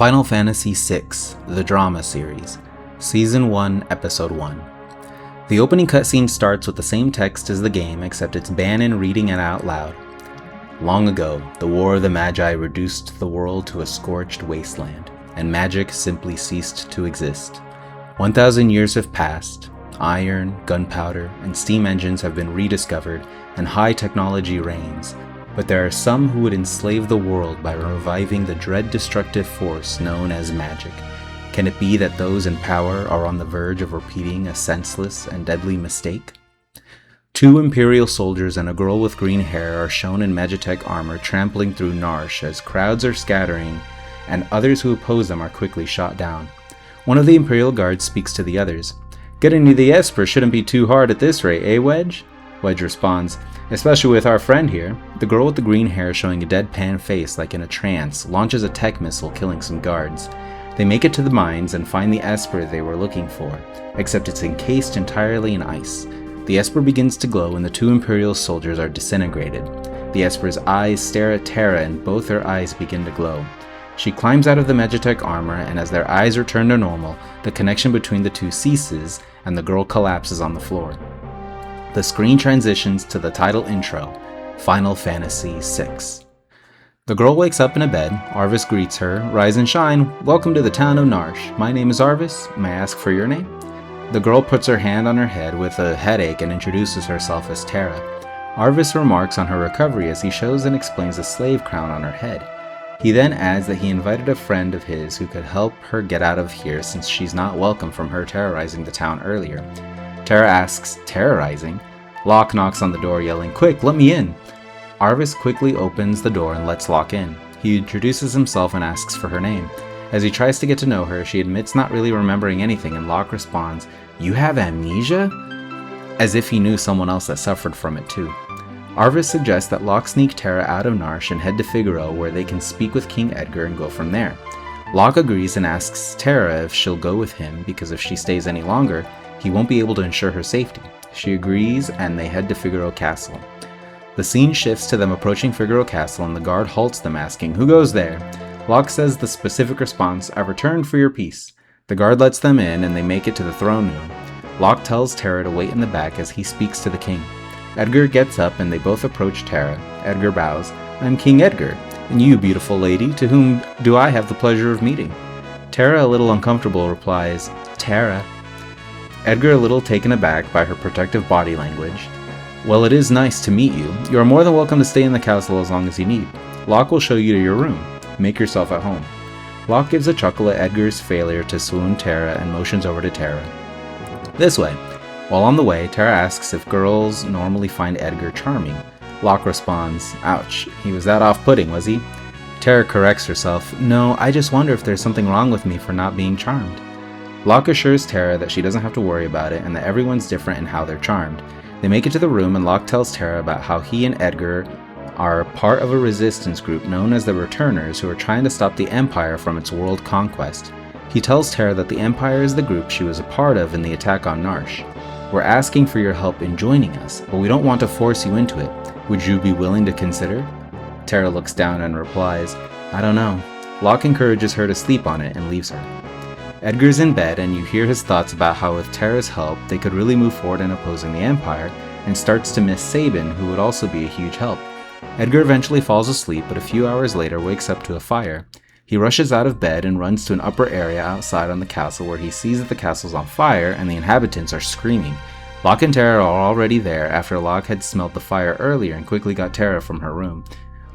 Final Fantasy VI, the Drama Series, Season 1, Episode 1. The opening cutscene starts with the same text as the game, except it's Banon reading it out loud. Long ago, the War of the Magi reduced the world to a scorched wasteland, and magic simply ceased to exist. 1,000 years have passed, iron, gunpowder, and steam engines have been rediscovered, and high technology reigns. But there are some who would enslave the world by reviving the dread destructive force known as magic. Can it be that those in power are on the verge of repeating a senseless and deadly mistake? Two Imperial soldiers and a girl with green hair are shown in Magitech armor trampling through Narsh as crowds are scattering and others who oppose them are quickly shot down. One of the Imperial guards speaks to the others. "Getting to the Esper shouldn't be too hard at this rate, eh, Wedge?" Wedge responds, "Especially with our friend here." The girl with the green hair, showing a deadpan face like in a trance, launches a tech missile, killing some guards. They make it to the mines and find the Esper they were looking for, except it's encased entirely in ice. The Esper begins to glow and the two Imperial soldiers are disintegrated. The Esper's eyes stare at Terra and both her eyes begin to glow. She climbs out of the Magitech armor, and as their eyes return to normal, the connection between the two ceases and the girl collapses on the floor. The screen transitions to the title intro, Final Fantasy VI. The girl wakes up in a bed. Arvis greets her. "Rise and shine. Welcome to the town of Narsh. My name is Arvis. May I ask for your name?" The girl puts her hand on her head with a headache and introduces herself as Terra. Arvis remarks on her recovery as he shows and explains the slave crown on her head. He then adds that he invited a friend of his who could help her get out of here since she's not welcome from her terrorizing the town earlier. Terra asks, "Terrorizing?" Locke knocks on the door yelling, "Quick, let me in!" Arvis quickly opens the door and lets Locke in. He introduces himself and asks for her name. As he tries to get to know her, she admits not really remembering anything, and Locke responds, "You have amnesia?" As if he knew someone else that suffered from it too. Arvis suggests that Locke sneak Terra out of Narsh and head to Figaro, where they can speak with King Edgar and go from there. Locke agrees and asks Terra if she'll go with him, because if she stays any longer, he won't be able to ensure her safety. She agrees and they head to Figaro Castle. The scene shifts to them approaching Figaro Castle and the guard halts them asking, "Who goes there?" Locke says the specific response, "I've returned for your peace." The guard lets them in and they make it to the throne room. Locke tells Terra to wait in the back as he speaks to the king. Edgar gets up and they both approach Terra. Edgar bows. "I'm King Edgar. And you, beautiful lady, to whom do I have the pleasure of meeting?" Terra, a little uncomfortable, replies, "Terra." Edgar, a little taken aback by her protective body language. "Well, it is nice to meet you. You are more than welcome to stay in the castle as long as you need. Locke will show you to your room. Make yourself at home." Locke gives a chuckle at Edgar's failure to swoon Terra and motions over to Terra. "This way." While on the way, Terra asks if girls normally find Edgar charming. Locke responds, "Ouch, he was that off-putting, was he?" Terra corrects herself, "No, I just wonder if there's something wrong with me for not being charmed." Locke assures Terra that she doesn't have to worry about it and that everyone's different in how they're charmed. They make it to the room and Locke tells Terra about how he and Edgar are part of a resistance group known as the Returners who are trying to stop the Empire from its world conquest. He tells Terra that the Empire is the group she was a part of in the attack on Narsh. "We're asking for your help in joining us, but we don't want to force you into it. Would you be willing to consider?" Terra looks down and replies, "I don't know." Locke encourages her to sleep on it and leaves her. Edgar's in bed and you hear his thoughts about how with Terra's help they could really move forward in opposing the Empire, and starts to miss Sabin, who would also be a huge help. Edgar eventually falls asleep, but a few hours later wakes up to a fire. He rushes out of bed and runs to an upper area outside on the castle where he sees that the castle's on fire and the inhabitants are screaming. Locke and Terra are already there after Locke had smelled the fire earlier and quickly got Terra from her room.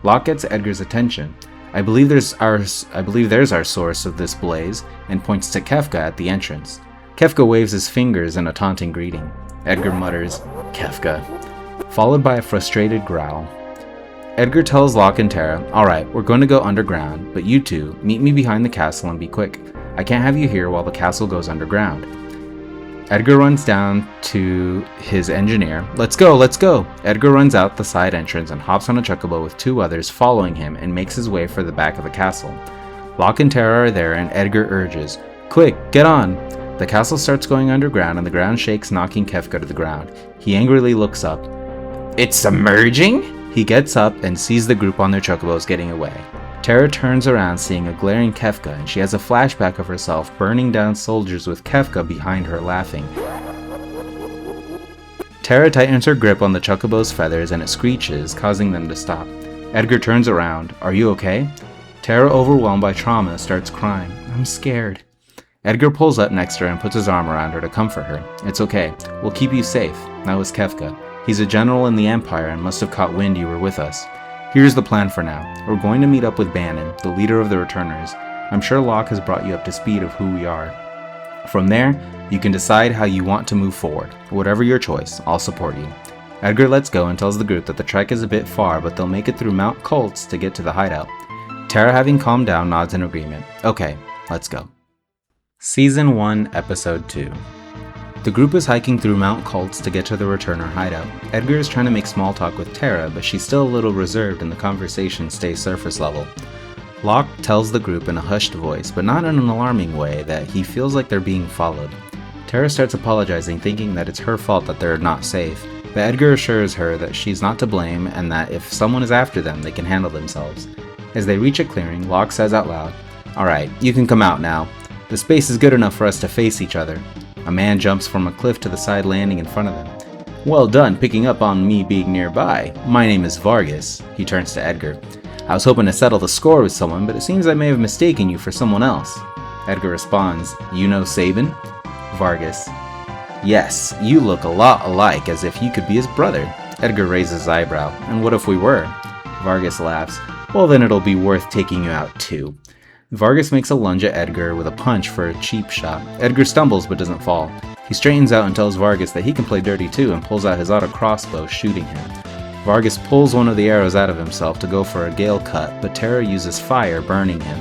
Locke gets Edgar's attention. I believe there's our source of this blaze," and points to Kefka at the entrance. Kefka waves his fingers in a taunting greeting. Edgar mutters, "Kefka," followed by a frustrated growl. Edgar tells Locke and Terra, "Alright, we're going to go underground, but you two, meet me behind the castle and be quick. I can't have you here while the castle goes underground." Edgar runs down to his engineer. Let's go! Edgar runs out the side entrance and hops on a chocobo with two others following him and makes his way for the back of the castle. Locke and Terra are there and Edgar urges, "Quick, get on!" The castle starts going underground and the ground shakes, knocking Kefka to the ground. He angrily looks up. "It's submerging?" He gets up and sees the group on their chocobos getting away. Tara turns around seeing a glaring Kefka, and she has a flashback of herself burning down soldiers with Kefka behind her laughing. Tara tightens her grip on the chocobo's feathers and it screeches, causing them to stop. Edgar turns around. "Are you okay?" Tara, overwhelmed by trauma, starts crying. "I'm scared." Edgar pulls up next to her and puts his arm around her to comfort her. "It's okay. We'll keep you safe." That was Kefka. "He's a general in the Empire and must have caught wind you were with us. Here's the plan for now. We're going to meet up with Bannon, the leader of the Returners. I'm sure Locke has brought you up to speed of who we are. From there, you can decide how you want to move forward. Whatever your choice, I'll support you." Edgar lets go and tells the group that the trek is a bit far, but they'll make it through Mount Colts to get to the hideout. Tara, having calmed down, nods in agreement. "Okay, let's go." Season 1, Episode 2. The group is hiking through Mount Colts to get to the Returner hideout. Edgar is trying to make small talk with Tara, but she's still a little reserved and the conversation stays surface level. Locke tells the group in a hushed voice, but not in an alarming way, that he feels like they're being followed. Tara starts apologizing, thinking that it's her fault that they're not safe, but Edgar assures her that she's not to blame and that if someone is after them, they can handle themselves. As they reach a clearing, Locke says out loud, "Alright, you can come out now. The space is good enough for us to face each other." A man jumps from a cliff to the side landing in front of them. "Well done picking up on me being nearby. My name is Vargas." He turns to Edgar. "I was hoping to settle the score with someone, but it seems I may have mistaken you for someone else." Edgar responds, "You know Sabin?" Vargas, "Yes, you look a lot alike, as if you could be his brother." Edgar raises his eyebrow. "And what if we were?" Vargas laughs. "Well, then it'll be worth taking you out too." Vargas makes a lunge at Edgar with a punch for a cheap shot. Edgar stumbles but doesn't fall. He straightens out and tells Vargas that he can play dirty too and pulls out his auto crossbow, shooting him. Vargas pulls one of the arrows out of himself to go for a gale cut, but Tara uses fire, burning him.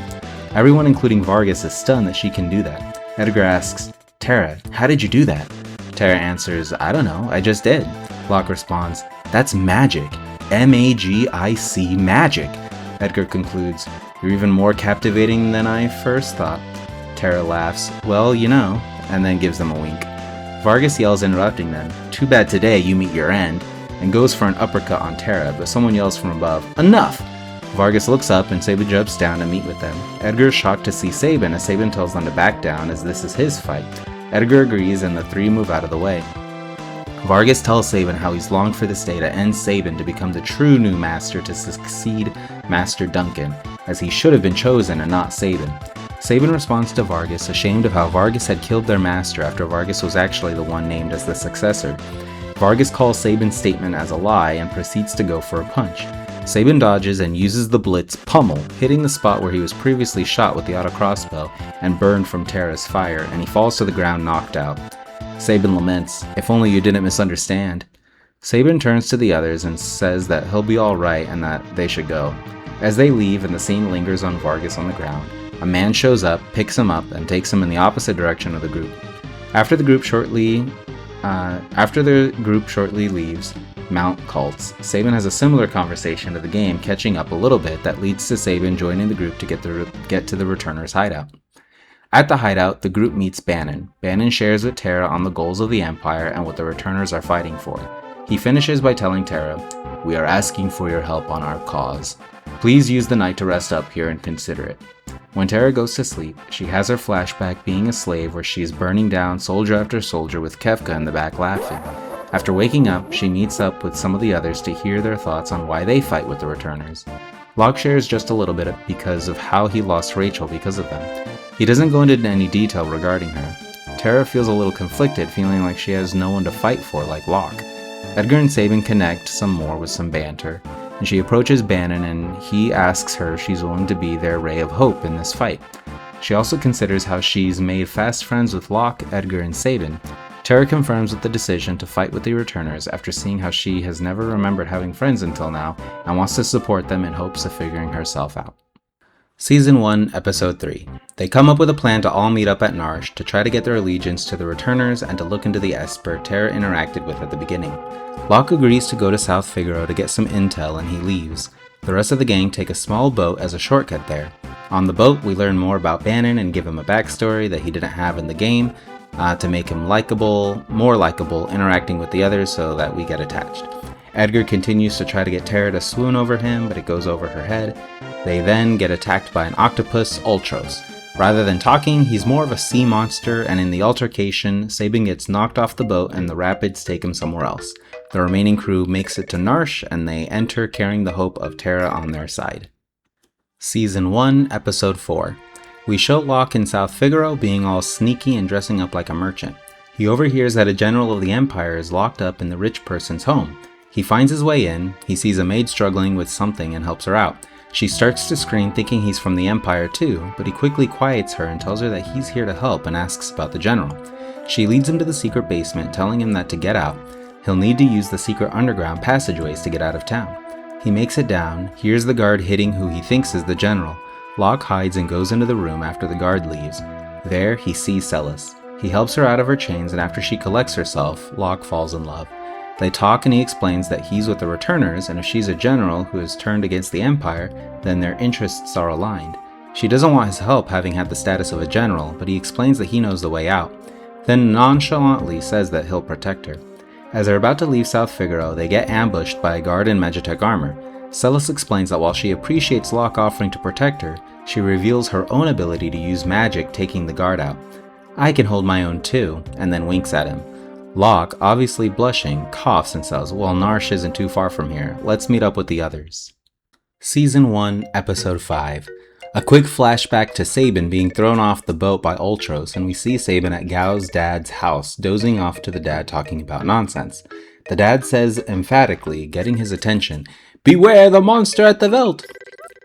Everyone, including Vargas, is stunned that she can do that. Edgar asks, "Tara, how did you do that?" Tara answers, "I don't know, I just did." Locke responds, "That's magic. M-A-G-I-C, magic." Edgar concludes, "You're even more captivating than I first thought." Tara laughs, "Well, you know," and then gives them a wink. Vargas yells, interrupting them, "Too bad today you meet your end," and goes for an uppercut on Tara, but someone yells from above, "Enough!" Vargas looks up and Sabin jumps down to meet with them. Edgar is shocked to see Sabin as Sabin tells them to back down as this is his fight. Edgar agrees and the three move out of the way. Vargas tells Sabin how he's longed for this day to end Sabin to become the true new master to succeed Master Duncan, as he should have been chosen and not Sabin. Sabin responds to Vargas, ashamed of how Vargas had killed their master after Vargas was actually the one named as the successor. Vargas calls Sabin's statement as a lie and proceeds to go for a punch. Sabin dodges and uses the blitz pummel, hitting the spot where he was previously shot with the auto crossbow and burned from Tara's fire, and he falls to the ground knocked out. Sabin laments, "If only you didn't misunderstand." Sabin turns to the others and says that he'll be alright and that they should go. As they leave and the scene lingers on Vargas on the ground, a man shows up, picks him up, and takes him in the opposite direction of the group. After the group shortly leaves Mount Colts, Sabin has a similar conversation to the game, catching up a little bit that leads to Sabin joining the group to get to the Returners' hideout. At the hideout, the group meets Bannon. Bannon shares with Tara on the goals of the Empire and what the Returners are fighting for. He finishes by telling Tara, "We are asking for your help on our cause. Please use the night to rest up here and consider it." When Tara goes to sleep, she has her flashback being a slave where she is burning down soldier after soldier with Kefka in the back laughing. After waking up, she meets up with some of the others to hear their thoughts on why they fight with the Returners. Locke shares just a little bit because of how he lost Rachel because of them. He doesn't go into any detail regarding her. Tara feels a little conflicted, feeling like she has no one to fight for like Locke. Edgar and Sabin connect some more with some banter, and she approaches Bannon and he asks her if she's willing to be their ray of hope in this fight. She also considers how she's made fast friends with Locke, Edgar, and Sabin. Tara confirms with the decision to fight with the Returners after seeing how she has never remembered having friends until now and wants to support them in hopes of figuring herself out. Season 1, Episode 3. They come up with a plan to all meet up at Narsh to try to get their allegiance to the Returners and to look into the Esper Tara interacted with at the beginning. Locke agrees to go to South Figaro to get some intel and he leaves. The rest of the gang take a small boat as a shortcut there. On the boat, we learn more about Bannon and give him a backstory that he didn't have in the game to make him more likable, interacting with the others so that we get attached. Edgar continues to try to get Terra to swoon over him, but it goes over her head. They then get attacked by an octopus, Ultros. Rather than talking, he's more of a sea monster, and in the altercation, Sabin gets knocked off the boat and the rapids take him somewhere else. The remaining crew makes it to Narsh, and they enter carrying the hope of Terra on their side. Season 1, Episode 4. We show Locke in South Figaro being all sneaky and dressing up like a merchant. He overhears that a general of the Empire is locked up in the rich person's home. He finds his way in, he sees a maid struggling with something and helps her out. She starts to scream thinking he's from the Empire too, but he quickly quiets her and tells her that he's here to help and asks about the general. She leads him to the secret basement, telling him that to get out, he'll need to use the secret underground passageways to get out of town. He makes it down, hears the guard hitting who he thinks is the general. Locke hides and goes into the room after the guard leaves. There, he sees Celis. He helps her out of her chains, and after she collects herself, Locke falls in love. They talk and he explains that he's with the Returners, and if she's a general who has turned against the Empire, then their interests are aligned. She doesn't want his help having had the status of a general, but he explains that he knows the way out. Then nonchalantly says that he'll protect her. As they're about to leave South Figaro, they get ambushed by a guard in Magitech armor. Celis explains that while she appreciates Locke offering to protect her, she reveals her own ability to use magic, taking the guard out. "I can hold my own too," and then winks at him. Locke, obviously blushing, coughs and says, "Well, Narsh isn't too far from here. Let's meet up with the others." Season 1, Episode 5. A quick flashback to Sabin being thrown off the boat by Ultros, and we see Sabin at Gao's dad's house, dozing off to the dad talking about nonsense. The dad says emphatically, getting his attention, "Beware the monster at the Veld!"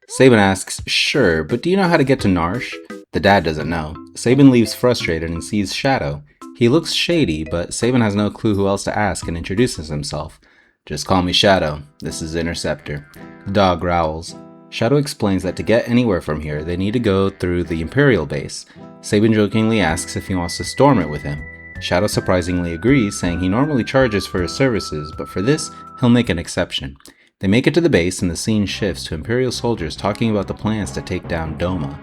Sabin asks, "Sure, but do you know how to get to Narsh?" The dad doesn't know. Sabin leaves frustrated and sees Shadow. He looks shady, but Sabin has no clue who else to ask and introduces himself. "Just call me Shadow. This is Interceptor." The dog growls. Shadow explains that to get anywhere from here, they need to go through the Imperial base. Sabin jokingly asks if he wants to storm it with him. Shadow surprisingly agrees, saying he normally charges for his services, but for this, he'll make an exception. They make it to the base and the scene shifts to Imperial soldiers talking about the plans to take down Doma.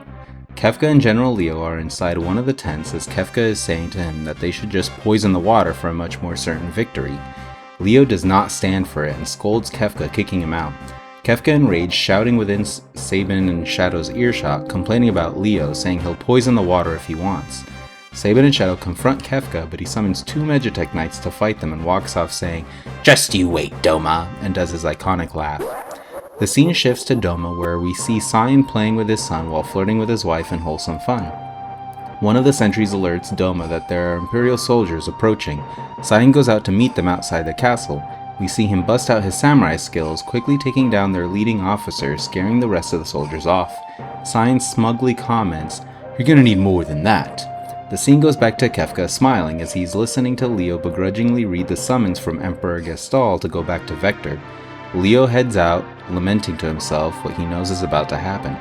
Kefka and General Leo are inside one of the tents as Kefka is saying to him that they should just poison the water for a much more certain victory. Leo does not stand for it and scolds Kefka, kicking him out. Kefka enraged, shouting within Sabin and Shadow's earshot, complaining about Leo, saying he'll poison the water if he wants. Sabin and Shadow confront Kefka, but he summons 2 Magitech Knights to fight them and walks off saying, "Just you wait, Doma," and does his iconic laugh. The scene shifts to Doma, where we see Cyan playing with his son while flirting with his wife in wholesome fun. One of the sentries alerts Doma that there are Imperial soldiers approaching. Cyan goes out to meet them outside the castle. We see him bust out his samurai skills, quickly taking down their leading officer, scaring the rest of the soldiers off. Cyan smugly comments, "You're gonna need more than that." The scene goes back to Kefka smiling as he's listening to Leo begrudgingly read the summons from Emperor Gestal to go back to Vector. Leo heads out, lamenting to himself what he knows is about to happen.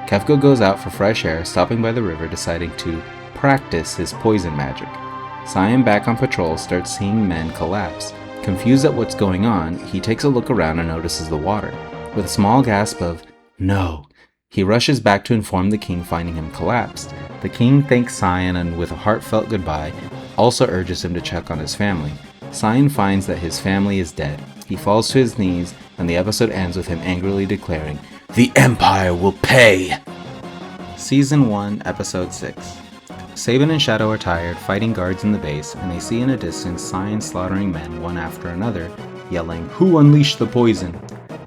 Kefka goes out for fresh air, stopping by the river, deciding to practice his poison magic. Cyan, back on patrol, starts seeing men collapse. Confused at what's going on, he takes a look around and notices the water. With a small gasp of, "No!" he rushes back to inform the king, finding him collapsed. The king thanks Cyan and with a heartfelt goodbye, also urges him to check on his family. Cyan finds that his family is dead. He falls to his knees, and the episode ends with him angrily declaring, "The Empire will pay!" Season 1, Episode 6. Sabin and Shadow are tired, fighting guards in the base, and they see in a distance Cyan slaughtering men one after another, yelling, "Who unleashed the poison?"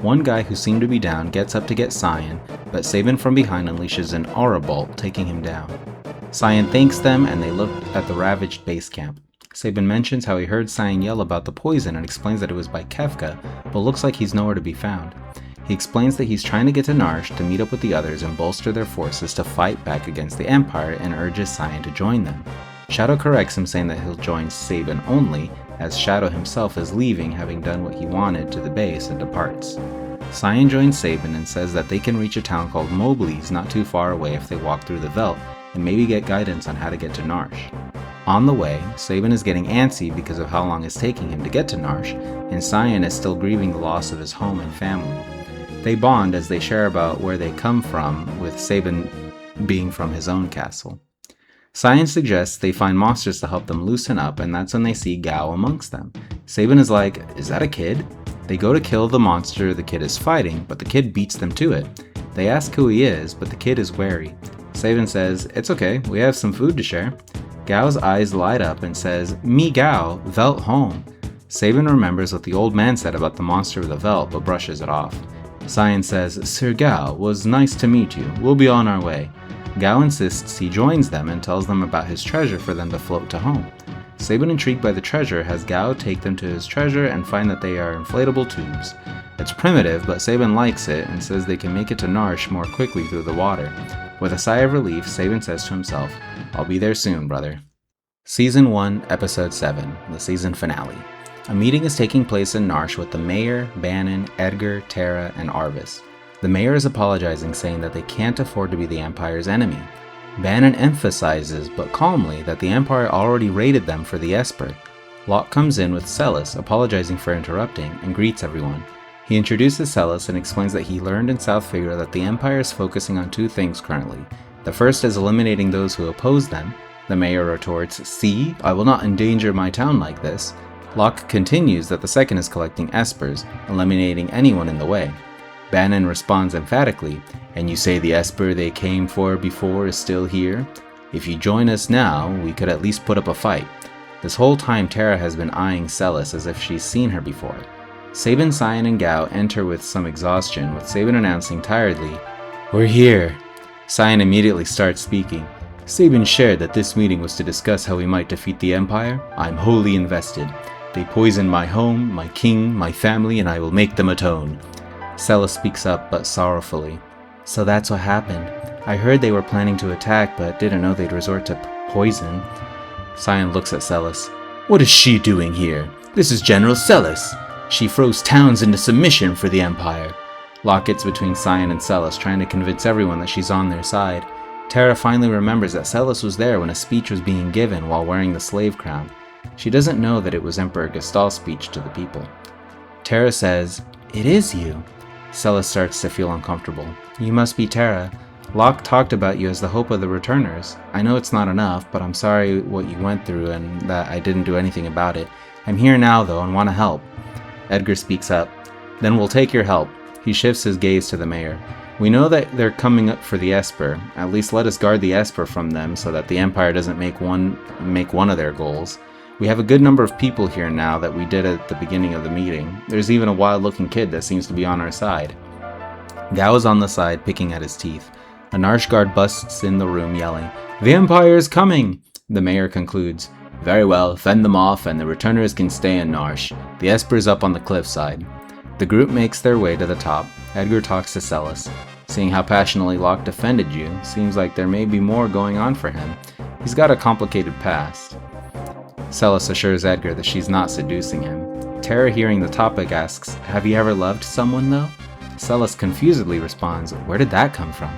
One guy who seemed to be down gets up to get Cyan, but Sabin from behind unleashes an aura bolt, taking him down. Cyan thanks them, and they look at the ravaged base camp. Sabin mentions how he heard Cyan yell about the poison and explains that it was by Kefka, but looks like he's nowhere to be found. He explains that he's trying to get to Narsh to meet up with the others and bolster their forces to fight back against the Empire, and urges Cyan to join them. Shadow corrects him, saying that he'll join Sabin only, as Shadow himself is leaving, having done what he wanted to the base, and departs. Cyan joins Sabin and says that they can reach a town called Mobley's not too far away if they walk through the Veldt, and maybe get guidance on how to get to Narsh. On the way, Sabin is getting antsy because of how long it's taking him to get to Narsh, and Cyan is still grieving the loss of his home and family. They bond as they share about where they come from, with Sabin being from his own castle. Cyan suggests they find monsters to help them loosen up, and that's when they see Gao amongst them. Sabin is like, "Is that a kid?" They go to kill the monster the kid is fighting, but the kid beats them to it. They ask who he is, but the kid is wary. Sabin says, "It's okay, we have some food to share." Gao's eyes light up and says, "Me Gao, Velt home." Sabin remembers what the old man said about the monster of the Velt, but brushes it off. Cyan says, "Sir Gao, was nice to meet you. We'll be on our way." Gao insists he joins them and tells them about his treasure for them to float to home. Sabin, intrigued by the treasure, has Gao take them to his treasure and find that they are inflatable tubes. It's primitive, but Sabin likes it and says they can make it to Narsh more quickly through the water. With a sigh of relief, Sabin says to himself, "I'll be there soon, brother." Season 1, Episode 7, the season finale. A meeting is taking place in Narsh with the mayor, Bannon, Edgar, Tara, and Arvis. The mayor is apologizing, saying that they can't afford to be the Empire's enemy. Bannon emphasizes, but calmly, that the Empire already raided them for the Esper. Locke comes in with Celis, apologizing for interrupting, and greets everyone. He introduces Celis and explains that he learned in South Figure that the Empire is focusing on two things currently. The first is eliminating those who oppose them. The mayor retorts, "See, I will not endanger my town like this." Locke continues that the second is collecting Espers, eliminating anyone in the way. Bannon responds emphatically, "And you say the Esper they came for before is still here? If you join us now, we could at least put up a fight." This whole time Tara has been eyeing Celis as if she's seen her before. Sabin, Cyan, and Gao enter with some exhaustion, with Sabin announcing tiredly, "We're here." Cyan immediately starts speaking. "Sabin shared that this meeting was to discuss how we might defeat the Empire. I'm wholly invested. They poisoned my home, my king, my family, and I will make them atone." Celis speaks up, but sorrowfully. "So that's what happened. I heard they were planning to attack, but didn't know they'd resort to poison." Cyan looks at Celis. "What is she doing here? This is General Celis. She froze towns into submission for the Empire." Locke gets between Cyan and Celis, trying to convince everyone that she's on their side. Tara finally remembers that Celis was there when a speech was being given while wearing the slave crown. She doesn't know that it was Emperor Gestal's speech to the people. Tara says, "It is you." Celis starts to feel uncomfortable. "You must be Tara. Locke talked about you as the hope of the returners. I know it's not enough, but I'm sorry what you went through and that I didn't do anything about it. I'm here now though and want to help." Edgar speaks up. "Then we'll take your help." He shifts his gaze to the mayor. "We know that they're coming up for the Esper. At least let us guard the Esper from them so that the Empire doesn't make one of their goals. We have a good number of people here now that we did at the beginning of the meeting. There's even a wild-looking kid that seems to be on our side." Gao is on the side, picking at his teeth. A Narsh guard busts in the room, yelling, "The Empire is coming!" The mayor concludes, "Very well, fend them off and the returners can stay in Narsh. The Esper's up on the cliffside." The group makes their way to the top. Edgar talks to Celis. Seeing how passionately Locke defended you, seems like there may be more going on for him. He's got a complicated past. Celis assures Edgar that she's not seducing him. Tara, hearing the topic, asks, "Have you ever loved someone, though?" Celis confusedly responds, "Where did that come from?"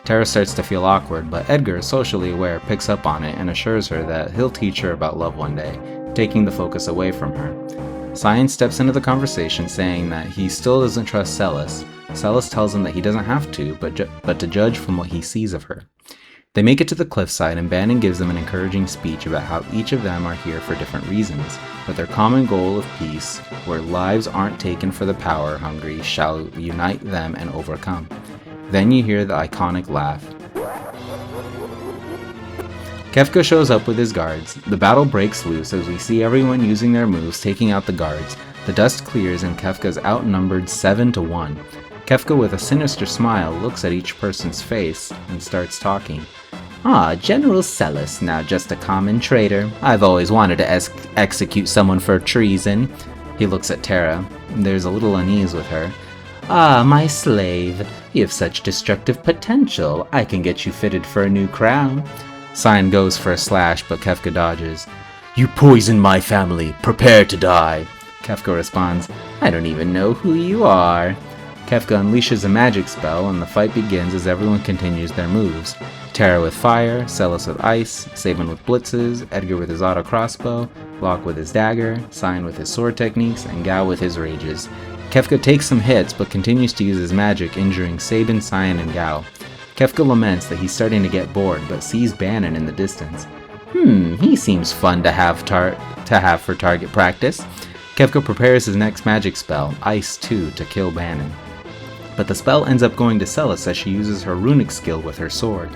Tara starts to feel awkward, but Edgar, socially aware, picks up on it and assures her that he'll teach her about love one day, taking the focus away from her. Cyan steps into the conversation, saying that he still doesn't trust Celis. Celis tells him that he doesn't have to, but to judge from what he sees of her. They make it to the cliffside and Bannon gives them an encouraging speech about how each of them are here for different reasons, but their common goal of peace, where lives aren't taken for the power hungry, shall unite them and overcome. Then you hear the iconic laugh. Kefka shows up with his guards. The battle breaks loose as we see everyone using their moves taking out the guards. The dust clears and Kefka's outnumbered 7-1. Kefka, with a sinister smile, looks at each person's face and starts talking. "Ah, General Celis, now just a common traitor. I've always wanted to execute someone for treason." He looks at Tara. There's a little unease with her. "Ah, my slave. You have such destructive potential. I can get you fitted for a new crown." Cyan goes for a slash, but Kefka dodges. "You poisoned my family. Prepare to die." Kefka responds, "I don't even know who you are." Kefka unleashes a magic spell, and the fight begins as everyone continues their moves. Tara with fire, Celis with ice, Sabin with blitzes, Edgar with his auto crossbow, Locke with his dagger, Cyan with his sword techniques, and Gao with his rages. Kefka takes some hits, but continues to use his magic, injuring Sabin, Cyan, and Gao. Kefka laments that he's starting to get bored, but sees Bannon in the distance. He seems fun to have for target practice." Kefka prepares his next magic spell, Ice 2, to kill Bannon. But the spell ends up going to Celis as she uses her runic skill with her sword.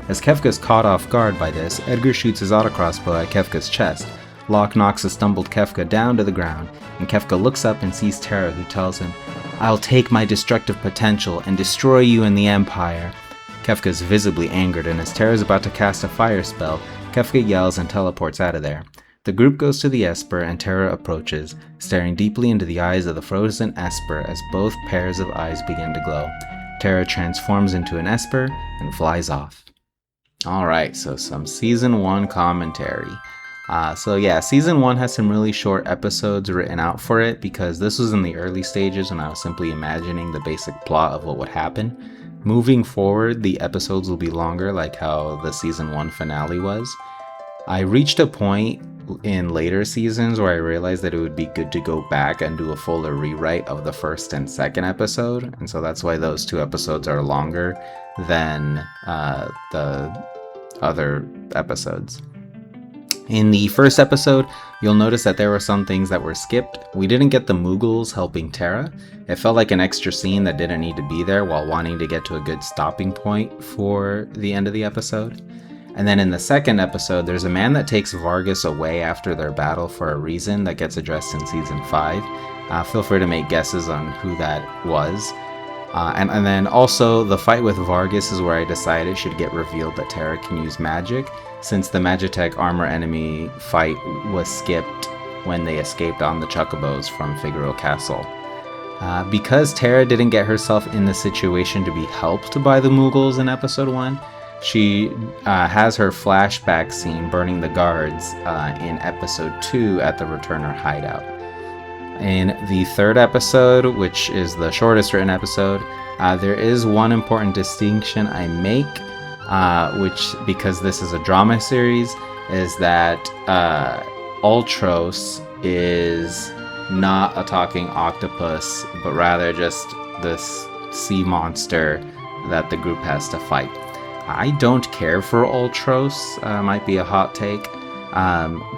As Kefka is caught off guard by this, Edgar shoots his autocrossbow at Kefka's chest. Locke knocks a stumbled Kefka down to the ground, and Kefka looks up and sees Terra, who tells him, "I'll take my destructive potential and destroy you and the Empire." Kefka is visibly angered, and as Terra is about to cast a fire spell, Kefka yells and teleports out of there. The group goes to the Esper, and Terra approaches, staring deeply into the eyes of the frozen Esper as both pairs of eyes begin to glow. Terra transforms into an Esper and flies off. Alright, so some Season 1 commentary. Season 1 has some really short episodes written out for it because this was in the early stages when I was simply imagining the basic plot of what would happen. Moving forward, the episodes will be longer, like how the Season 1 finale was. I reached a point in later seasons where I realized that it would be good to go back and do a fuller rewrite of the first and second episode, and so that's why those 2 episodes are longer than the other episodes. In the first episode, you'll notice that there were some things that were skipped. We didn't get the Mughals helping Terra. It felt like an extra scene that didn't need to be there while wanting to get to a good stopping point for the end of the episode. And then in the second episode, there's a man that takes Vargas away after their battle for a reason that gets addressed in Season 5. Feel free to make guesses on who that was. And then also, the fight with Vargas is where I decided it should get revealed that Terra can use magic, since the Magitech armor enemy fight was skipped when they escaped on the Chocobos from Figaro Castle. Because Terra didn't get herself in the situation to be helped by the Mughals in Episode 1, she has her flashback scene burning the guards in Episode 2 at the Returner hideout. In the third episode, which is the shortest written episode, there is one important distinction I make, which, because this is a drama series, is that Ultros is not a talking octopus, but rather just this sea monster that the group has to fight. I don't care for Ultros, might be a hot take.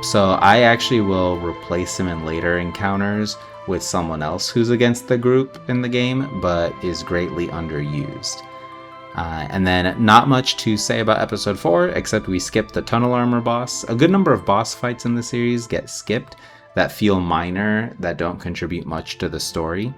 So I actually will replace him in later encounters with someone else who's against the group in the game, but is greatly underused. And then not much to say about Episode 4, except we skipped the Tunnel Armor boss. A good number of boss fights in the series get skipped that feel minor, that don't contribute much to the story.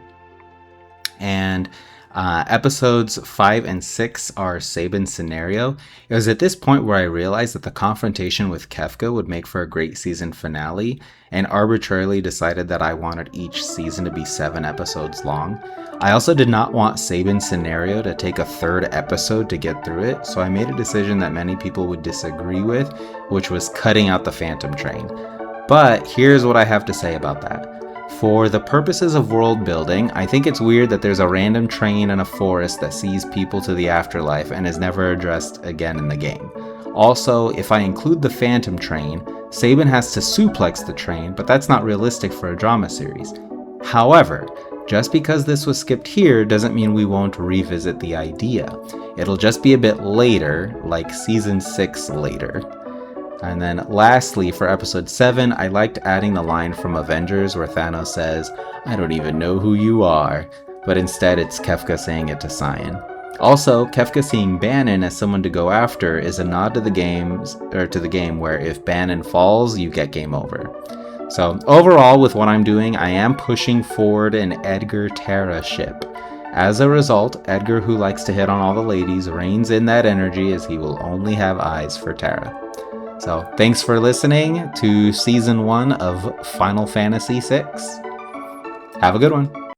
And episodes 5 and 6 are Sabin's scenario. It was at this point where I realized that the confrontation with Kefka would make for a great season finale, and arbitrarily decided that I wanted each season to be 7 episodes long. I also did not want Sabin's scenario to take a third episode to get through it, so I made a decision that many people would disagree with, which was cutting out the Phantom Train. But here's what I have to say about that. For the purposes of world building, I think it's weird that there's a random train in a forest that sees people to the afterlife and is never addressed again in the game. Also, if I include the Phantom Train, Sabin has to suplex the train, but that's not realistic for a drama series. However, just because this was skipped here doesn't mean we won't revisit the idea. It'll just be a bit later, like Season 6 later. And then lastly, for Episode 7, I liked adding the line from Avengers where Thanos says, "I don't even know who you are," but instead it's Kefka saying it to Cyan. Also, Kefka seeing Bannon as someone to go after is a nod to the game where if Bannon falls, you get game over. So overall, with what I'm doing, I am pushing forward an Edgar-Terra ship. As a result, Edgar, who likes to hit on all the ladies, reins in that energy as he will only have eyes for Terra. So thanks for listening to Season 1 of Final Fantasy VI. Have a good one.